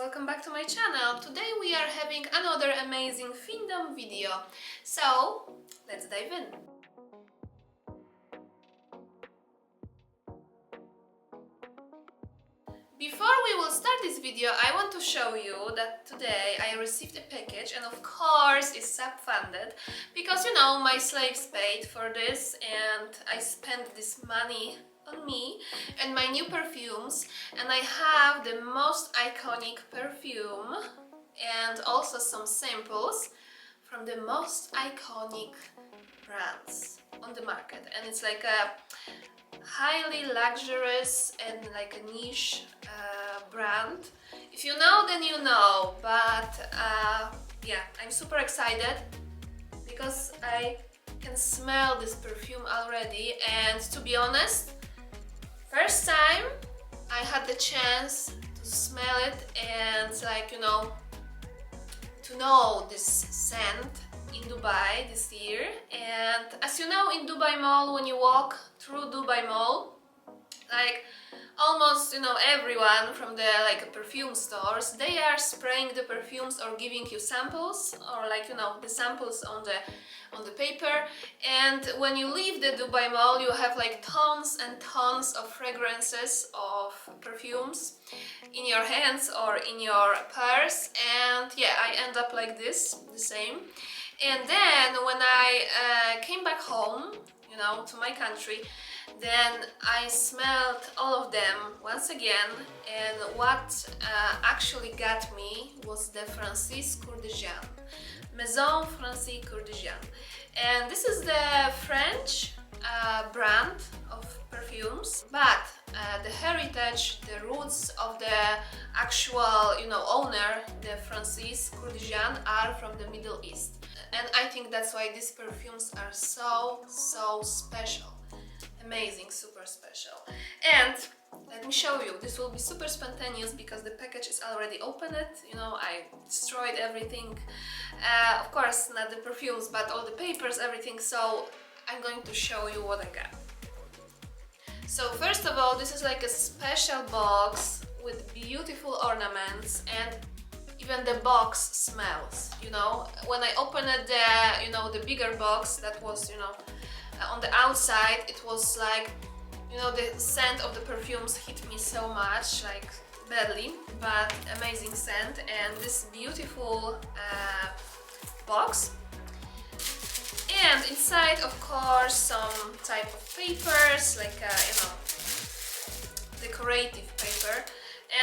welcome back to my channel. Today we are having another amazing Findom video. So, let's dive in. Before we will start this video, I want to show you that today I received a package, and of course it's sub-funded because you know my slaves paid for this and I spent this money on me and my new perfumes, and I have the most iconic perfume and also some samples from the most iconic brands on the market, and it's like a highly luxurious and like a niche brand. If you know, then you know, but yeah, I'm super excited because I can smell this perfume already, and to be honest, first time I had the chance to smell it and like, you know, to know this scent in Dubai this year. And as you know, in Dubai Mall, when you walk through Dubai Mall, like almost, you know, everyone from the like perfume stores, they are spraying the perfumes or giving you samples, or like, you know, the samples on the paper. And when you leave the Dubai Mall, you have like tons and tons of fragrances of perfumes in your hands or in your purse. And yeah, I end up like this, the same. And then when I came back home, you know, to my country, then I smelled all of them once again, and what actually got me was the Francis Kurkdjian, Maison Francis Kurkdjian. And this is the French brand of perfumes, but the heritage, the roots of the actual, you know, owner, the Francis Kurkdjian, are from the Middle East. And I think that's why these perfumes are so special. Amazing, super special. And let me show you. This will be super spontaneous because the package is already opened. You know, I destroyed everything. Of course, not the perfumes, but all the papers, everything. So I'm going to show you what I got. So first of all, this is like a special box with beautiful ornaments, and even the box smells. You know, when I opened the, you know, the bigger box that was, you know, on the outside, it was like, you know, the scent of the perfumes hit me so much, like badly, but amazing scent. And this beautiful box, and inside, of course, some type of papers, like you know, decorative paper.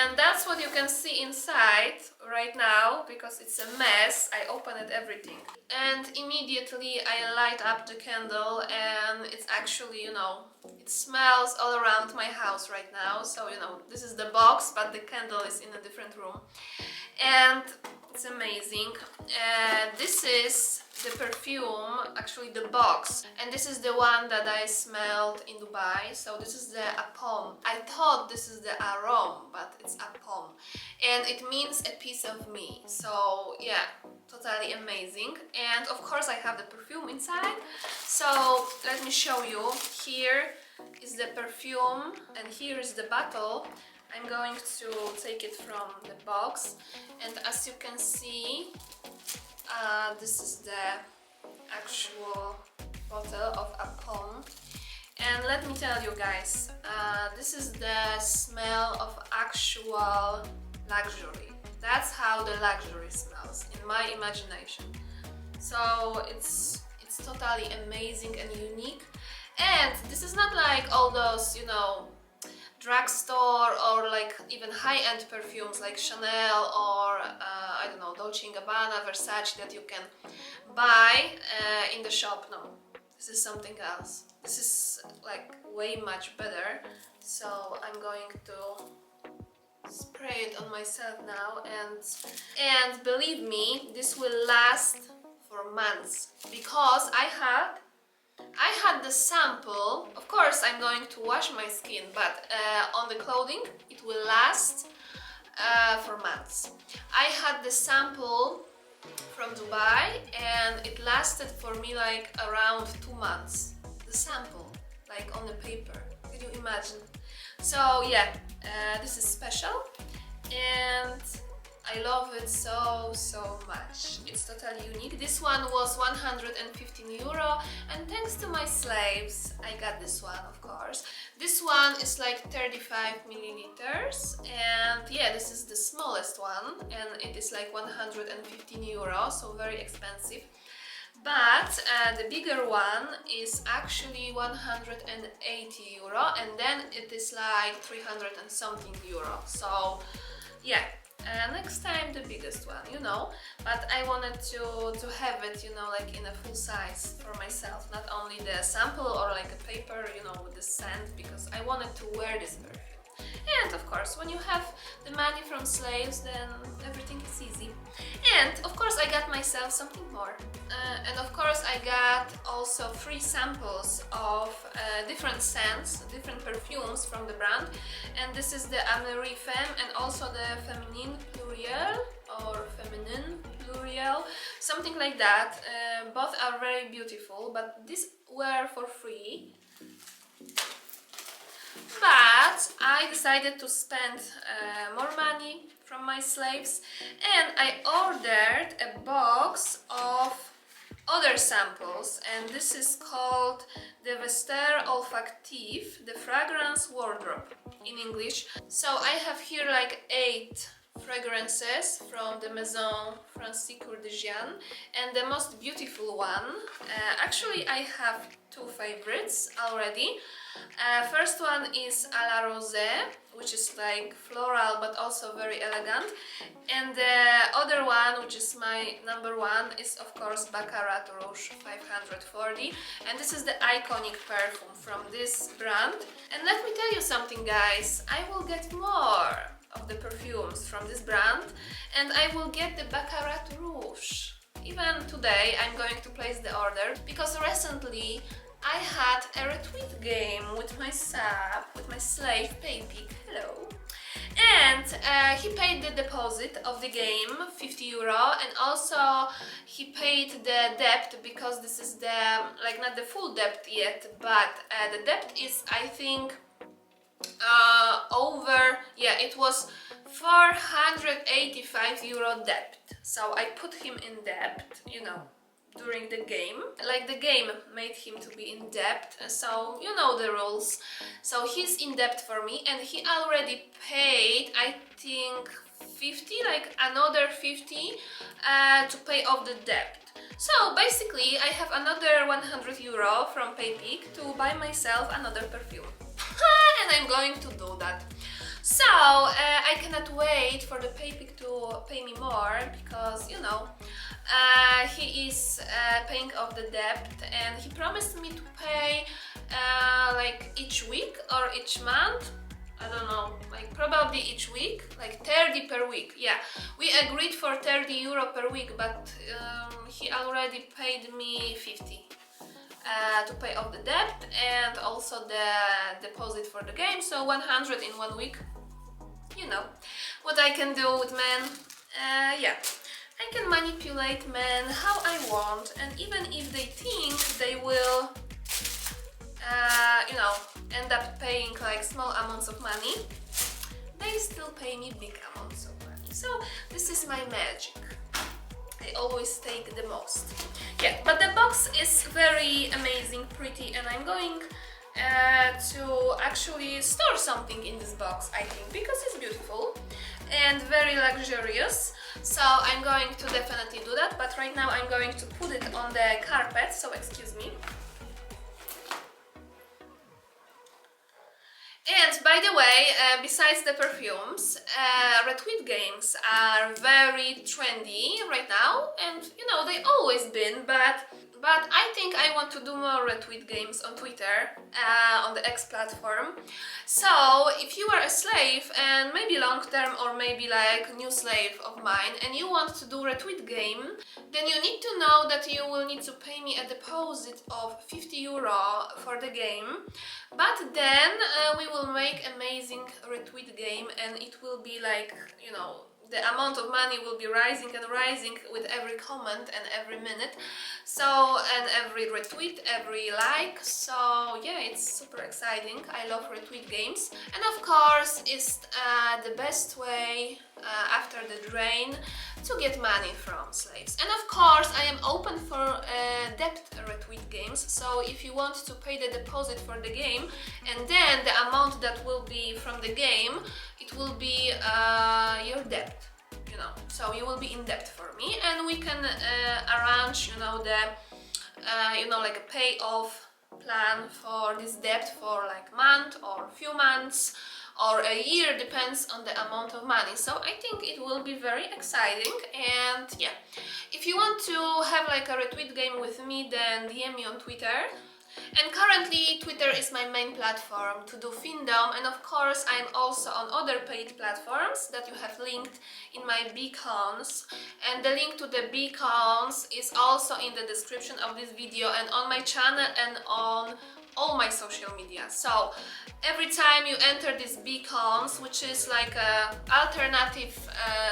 And that's what you can see inside right now, because it's a mess. I opened everything and immediately I light up the candle, and it's actually, you know, it smells all around my house right now. So, you know, this is the box, but the candle is in a different room, and it's amazing. This is the perfume, actually the box, and this is the one that I smelled in Dubai. So this is the Apom. I thought this is the Arom, but it's Apom, and it means a piece of me. So yeah, totally amazing. And of course I have the perfume inside, so let me show you. Here is the perfume and here is the bottle. I'm going to take it from the box, and as you can see, this is the actual bottle of Apom. And let me tell you guys, this is the smell of actual luxury. That's how the luxury smells in my imagination. So it's totally amazing and unique. And this is not like all those, you know, drugstore or like even high-end perfumes like Chanel or I don't know, Dolce & Gabbana, Versace, that you can buy in the shop. No, this is something else. This is like way much better. So I'm going to spray it on myself now, and believe me, this will last for months, because I had the sample. Of course I'm going to wash my skin, but on the clothing it will last for months. I had the sample from Dubai and it lasted for me like around 2 months. The sample, like on the paper. Can you imagine? So yeah, this is special, and I love it so much. It's totally unique. This one was 115 euro, and thanks to my slaves I got this one, of course. This one is like 35 milliliters, and yeah, this is the smallest one, and it is like 115 euro, so very expensive. But the bigger one is actually 180 euro, and then it is like 300 and something euro. So yeah, next time the biggest one, you know. But I wanted to have it, you know, like in a full size for myself, not only the sample or like a paper, you know, with the scent, because I wanted to wear this perfume. And of course, when you have the money from slaves, then everything is easy. And of course I got myself something more. And of course I got also 3 samples of different scents, different perfumes from the brand. And this is the Ameri Femme and also the Feminine Pluriel or Feminine Pluriel, something like that. Both are very beautiful, but these were for free. But I decided to spend more money from my slaves, and I ordered a box of other samples, and this is called the Vestiaire Olfactif, the Fragrance Wardrobe in English. So I have here like 8 fragrances from the Maison Francis Kurkdjian, and the most beautiful one, actually I have 2 favorites already. First one is à la rosée, which is like floral but also very elegant, and the other one, which is my number 1, is of course Baccarat Rouge 540, and this is the iconic perfume from this brand. And let me tell you something, guys, I will get more of the perfumes from this brand, and I will get the Baccarat Rouge. Even today I'm going to place the order, because recently I had a retweet game with my sub, with my slave Paypig, hello. And he paid the deposit of the game, 50 euro, and also he paid the debt, because this is the, like, not the full debt yet, but the debt is, I think, over, yeah, it was 485 euro debt. So I put him in debt, you know, during the game. Like, the game made him to be in debt, so you know the rules. So he's in debt for me, and he already paid, I think, 50, like another 50 to pay off the debt. So basically I have another 100 euro from Paypig to buy myself another perfume. And I'm going to do that. So I cannot wait for the Paypig to pay me more, because, you know, he is paying off the debt, and he promised me to pay like each week or each month. I don't know, like probably each week, like 30 per week. Yeah, we agreed for 30 euro per week, but he already paid me 50 to pay off the debt and also the deposit for the game, so 100 in 1 week. You know what I can do with men. Yeah, I can manipulate men how I want, and even if they think they will you know, end up paying like small amounts of money, they still pay me big amounts of money. So this is my magic. I always take the most. Yeah, but the box is very amazing, pretty, and I'm going to actually store something in this box, I think, because it's beautiful and very luxurious. So I'm going to definitely do that, but right now I'm going to put it on the carpet, so excuse me. And by the way, besides the perfumes, retweet games are very trendy right now, and you know, they always been, but I think I want to do more retweet games on Twitter, on the X platform. So if you are a slave, and maybe long term or maybe like new slave of mine, and you want to do retweet game, then you need to know that you will need to pay me a deposit of 50 euro for the game. But then we will make amazing retweet game, and it will be like, you know, the amount of money will be rising and rising with every comment and every minute, so, and every retweet, every like. So yeah, it's super exciting. I love retweet games, and of course it's the best way after the drain to get money from slaves. And of course I am open for debt retweet games, so if you want to pay the deposit for the game and then the amount that will be from the game, it will be your debt, you know, so you will be in debt for me, and we can arrange, you know, the like a payoff plan for this debt for like a month or a few months or a year, depends on the amount of money. So I think it will be very exciting. And yeah, if you want to have like a retweet game with me, then DM me on Twitter. And currently Twitter is my main platform to do Findom, and of course I'm also on other paid platforms that you have linked in my beacons, and the link to the beacons is also in the description of this video and on my channel and on all my social media. So every time you enter these beacons, which is like a alternative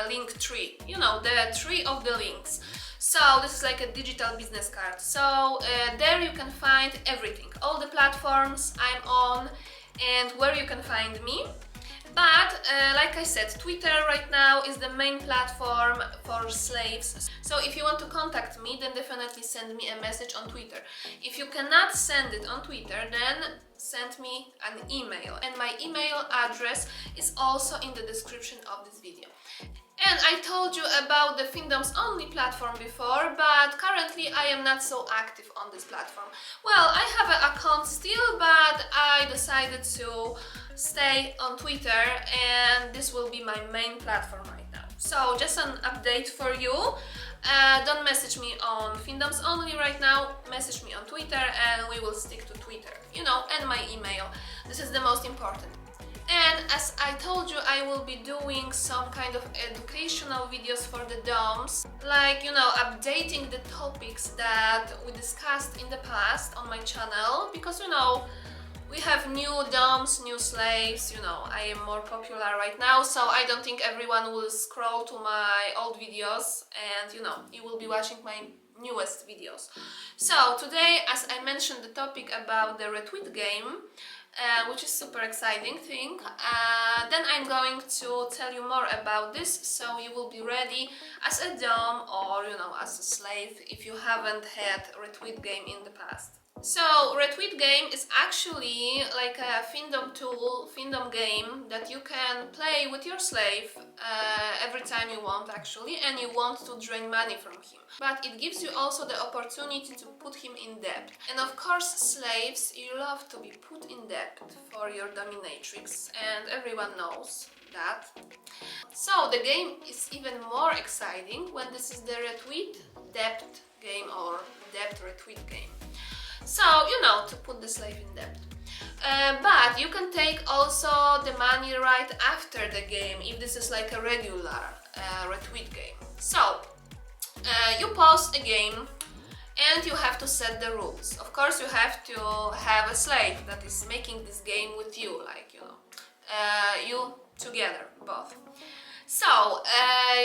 link tree, you know, the tree of the links. So this is like a digital business card. So there you can find everything, all the platforms I'm on and where you can find me. But like I said, Twitter right now is the main platform for slaves. So if you want to contact me, then definitely send me a message on Twitter. If you cannot send it on Twitter, then send me an email. And my email address is also in the description of this video. And I told you about the Findom's only platform before, but currently I am not so active on this platform. Well, I have an account still, but I decided to stay on Twitter, and this will be my main platform right now. So just an update for you. Don't message me on Findom's only right now, message me on Twitter and we will stick to Twitter, you know, and my email. This is the most important. And as I told you, I will be doing some kind of educational videos for the DOMs, like, you know, updating the topics that we discussed in the past on my channel, because, you know, we have new DOMs, new slaves, you know, I am more popular right now, so I don't think everyone will scroll to my old videos and, you know, you will be watching my newest videos. So today, as I mentioned, the topic about the retweet game, which is super exciting thing. Then I'm going to tell you more about this, so you will be ready as a dom or, you know, as a slave if you haven't had retweet game in the past. So retweet game is actually like a Findom tool, Findom game that you can play with your slave every time you want actually, and you want to drain money from him. But it gives you also the opportunity to put him in debt. And of course, slaves, you love to be put in debt for your dominatrix, and everyone knows that. So the game is even more exciting when this is the retweet debt game or debt retweet game. So, you know, to put the slave in debt. But you can take also the money right after the game, if this is like a regular retweet game. So, you pause a game and you have to set the rules. Of course, you have to have a slave that is making this game with you, like, you know, you together, both. So,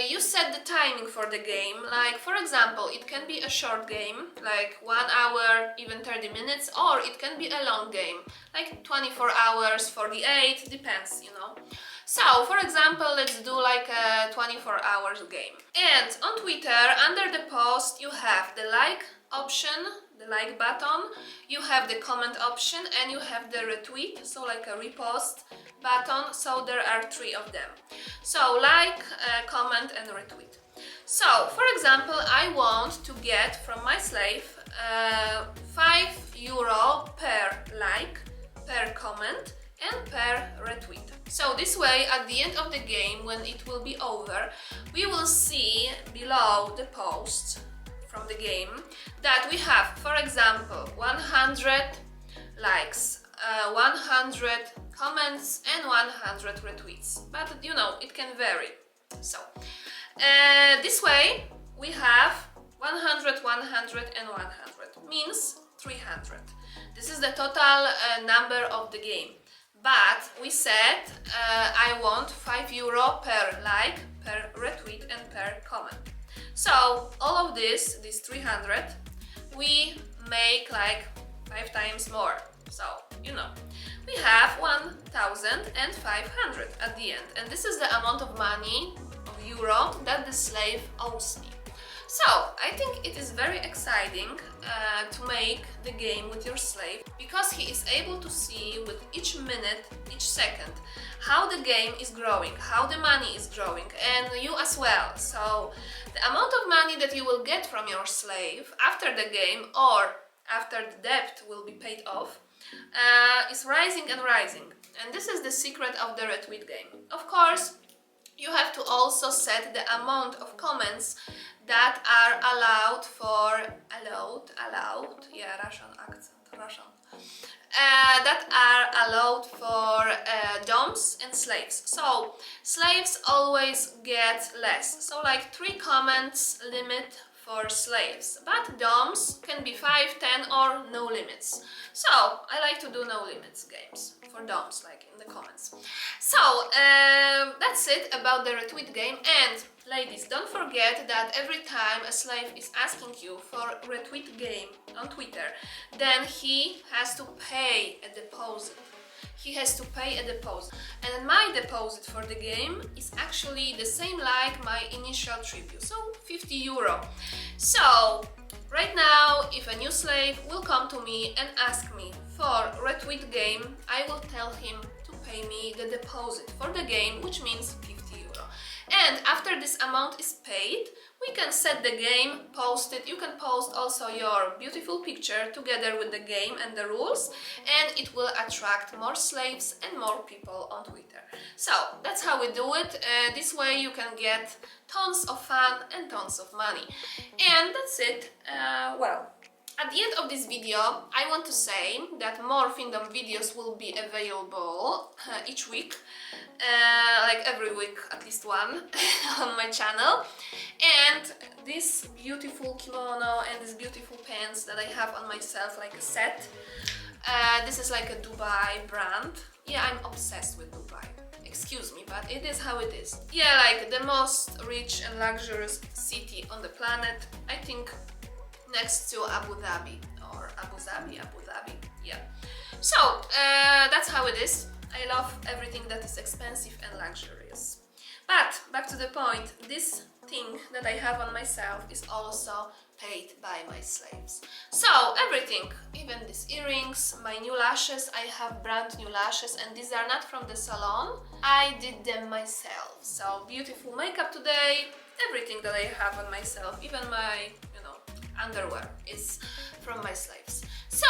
you set the timing for the game, like, for example, it can be a short game, like 1 hour, even 30 minutes, or it can be a long game, like 24 hours, 48, depends, you know. So, for example, let's do like a 24 hours game. And on Twitter, under the post, you have the like option, the like button, you have the comment option, and you have the retweet, so like a repost button, so there are 3 of them. So like, comment and retweet. So for example, I want to get from my slave €5 per like, per comment and per retweet. So this way, at the end of the game, when it will be over, we will see below the post from the game that we have, for example, 100 likes, 100 comments and 100 retweets, but you know, it can vary. So this way we have 100, 100 and 100, means 300. This is the total number of the game. But we said I want €5 per like, per retweet and per comment. So all of this, 300, we make like 5 times more. So, you know, we have 1,500 at the end. And this is the amount of money, of euro, that the slave owes me. So, I think it is very exciting to make the game with your slave, because he is able to see with each minute, each second, how the game is growing, how the money is growing, and you as well. So, the amount of money that you will get from your slave after the game or after the debt will be paid off is rising and rising. And this is the secret of the retweet game. Of course, you have to also set the amount of comments that are allowed for Russian accent, that are allowed for doms and slaves. So slaves always get less, so like 3 comments limit for slaves, but doms can be 5, 10 or no limits. So I like to do no limits games for doms, like in the comments. So that's it about the retweet game. And ladies, don't forget that every time a slave is asking you for retweet game on Twitter, then he has to pay a deposit. He has to pay a deposit. And my deposit for the game is actually the same like my initial tribute, so €50. So right now, if a new slave will come to me and ask me for retweet game, I will tell him to pay me the deposit for the game, which means €50. And after this amount is paid, we can set the game, post it. You can post also your beautiful picture together with the game and the rules, and it will attract more slaves and more people on Twitter. So that's how we do it. This way you can get tons of fun and tons of money. And that's it. Well, at the end of this video, I want to say that more Findom videos will be available each week, like every week at least one on my channel. And this beautiful kimono and these beautiful pants that I have on myself, like a set, this is like a Dubai brand. Yeah, I'm obsessed with Dubai. Excuse me, but it is how it is. Yeah, like the most rich and luxurious city on the planet, I think, next to Abu Dhabi, or Abu Dhabi, yeah. So, that's how it is. I love everything that is expensive and luxurious. But, back to the point, this thing that I have on myself is also paid by my slaves. So, everything, even these earrings, my new lashes, I have brand new lashes, and these are not from the salon. I did them myself. So, beautiful makeup today, everything that I have on myself, even my, underwear is from my slaves. So,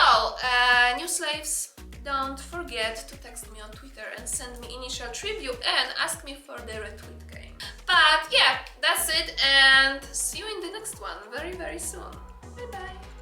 new slaves, don't forget to text me on Twitter and send me initial tribute and ask me for the retweet game. But yeah, that's it, and see you in the next one very, very soon. Bye bye!